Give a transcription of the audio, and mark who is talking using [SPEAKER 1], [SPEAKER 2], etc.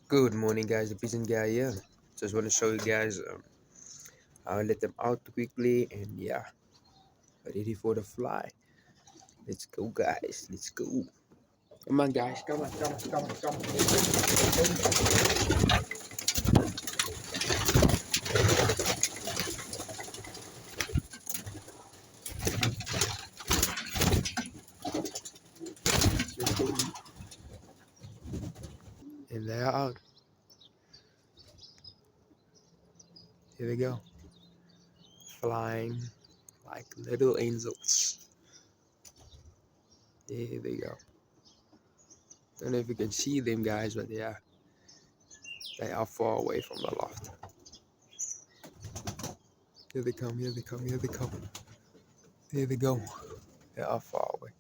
[SPEAKER 1] Good morning, guys. The pigeon guy here. Just want to show you guys. I'll let them out quickly, and yeah, ready for the fly. Let's go, guys. Let's go. Come on, guys. Come on, come on, come on, come on. Let's go. And they're out. Here we go. Flying like little angels. Here we go. Don't know if you can see them, guys, but yeah, they are far away from the loft. Here they come. Here they come. Here they come. There they go. They are far away.